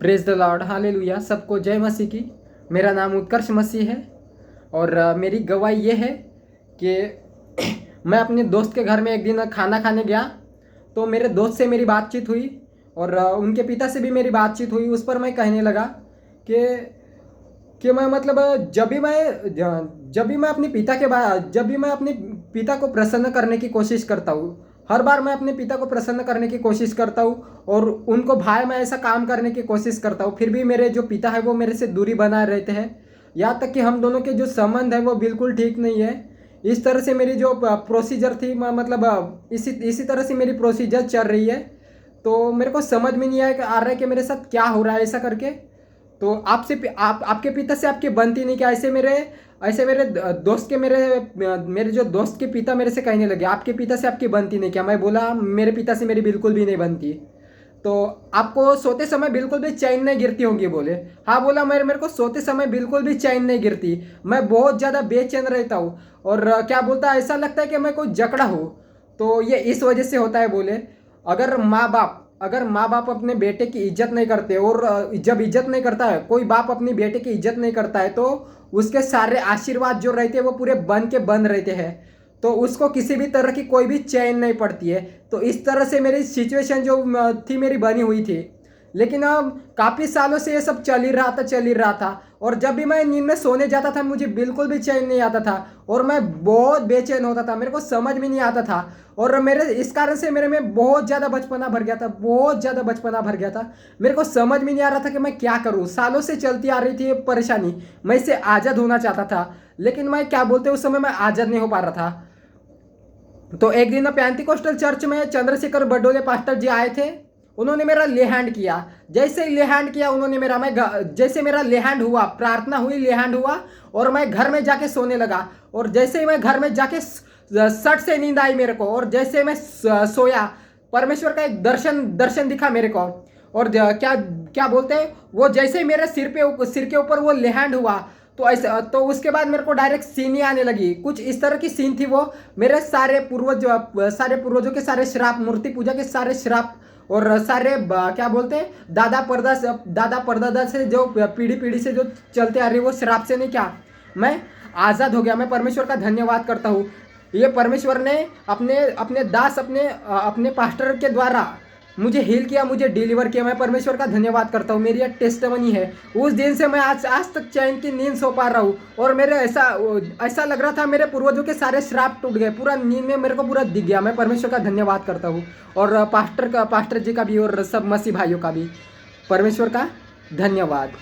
Praise the Lord, hallelujah. सबको जय मसीह की। मेरा नाम उत्कर्ष मसीह है और मेरी गवाही ये है कि मैं अपने दोस्त के घर में एक दिन खाना खाने गया तो मेरे दोस्त से मेरी बातचीत हुई और उनके पिता से भी मेरी बातचीत हुई। उस पर मैं कहने लगा कि मैं मतलब जब भी मैं अपने पिता के बाद जब भी मैं अपने पिता को प्रसन्न करने की कोशिश करता हूँ, हर बार मैं अपने पिता को प्रसन्न करने की कोशिश करता हूँ और उनको भाई मैं ऐसा काम करने की कोशिश करता हूँ, फिर भी मेरे जो पिता है वो मेरे से दूरी बनाए रहते हैं। यहाँ तक कि हम दोनों के जो संबंध है वो बिल्कुल ठीक नहीं है। इस तरह से मेरी जो प्रोसीजर थी मतलब इसी तरह से मेरी प्रोसीजर चल रही है। तो मेरे को समझ में नहीं आ रहा है कि मेरे साथ क्या हो रहा है ऐसा करके। तो आपके पिता से आपकी बनती नहीं क्या? ऐसे मेरे दोस्त के मेरे जो दोस्त के पिता मेरे से कहने लगे आपके पिता से आपकी बनती नहीं क्या? मैं बोला मेरे पिता से मेरी बिल्कुल भी नहीं बनती। तो आपको सोते समय बिल्कुल भी चैन नहीं गिरती होगी? बोले हाँ। बोला मेरे को सोते समय बिल्कुल भी चैन नहीं गिरती, मैं बहुत ज़्यादा बेचैन रहता हूँ और क्या बोलता है ऐसा लगता है कि मैं कोई जकड़ा हूँ। तो ये इस वजह से होता है। बोले अगर माँ बाप अपने बेटे की इज्जत नहीं करते और जब इज्जत नहीं करता है, कोई बाप अपनी बेटे की इज्जत नहीं करता है तो उसके सारे आशीर्वाद जो रहते हैं वो पूरे बंद रहते हैं। तो उसको किसी भी तरह की कोई भी चैन नहीं पड़ती है। तो इस तरह से मेरी सिचुएशन जो थी मेरी बनी हुई थी। लेकिन अब काफ़ी सालों से ये सब चल ही रहा था और जब भी मैं नींद में सोने जाता था मुझे बिल्कुल भी चैन नहीं आता था और मैं बहुत बेचैन होता था, मेरे को समझ में नहीं आता था। और मेरे इस कारण से मेरे में बहुत ज़्यादा बचपना भर गया था, बहुत ज़्यादा बचपना भर गया था। मेरे को समझ में नहीं आ रहा था कि मैं क्या करूँ। सालों से चलती आ रही थी ये परेशानी, मैं इससे आज़ाद होना चाहता था लेकिन मैं क्या बोलते उस समय मैं आज़ाद नहीं हो पा रहा था। तो एक दिन पेंटिकोस्टल चर्च में चंद्रशेखर बडोले पास्टर जी आए थे। उन्होंने मेरा ले हैंड किया। जैसे ही ले हैंड किया उन्होंने जैसे मेरा ले हैंड हुआ, प्रार्थना हुई, ले हैंड हुआ और मैं घर में जाके सोने लगा। और जैसे ही मैं घर में जाके सट से नींद आई मेरे को और जैसे मैं सोया परमेश्वर का एक दर्शन दिखा मेरे को। और क्या क्या बोलते हैं वो जैसे ही मेरे सिर के ऊपर वो ले हैंड हुआ तो ऐसे तो उसके बाद मेरे को डायरेक्ट सीन ही आने लगी। कुछ इस तरह की सीन थी वो। मेरे सारे पूर्वजों के सारे श्राप, मूर्ति पूजा के सारे श्राप और सारे क्या बोलते हैं दादा परदादा से जो पीढ़ी से जो चलते आ रही वो श्राप से नहीं क्या मैं आज़ाद हो गया। मैं परमेश्वर का धन्यवाद करता हूँ। ये परमेश्वर ने अपने दास अपने पास्टर के द्वारा मुझे हील किया, मुझे डिलीवर किया। मैं परमेश्वर का धन्यवाद करता हूँ। मेरी यह टेस्टमनी है। उस दिन से मैं आज तक चैन की नींद सो पा रहा हूँ और मेरे ऐसा लग रहा था मेरे पूर्वजों के सारे श्राप टूट गए। पूरा नींद में मेरे को पूरा दिख गया। मैं परमेश्वर का धन्यवाद करता हूँ और पास्टर जी का भी और सब मसीह भाइयों का भी परमेश्वर का धन्यवाद।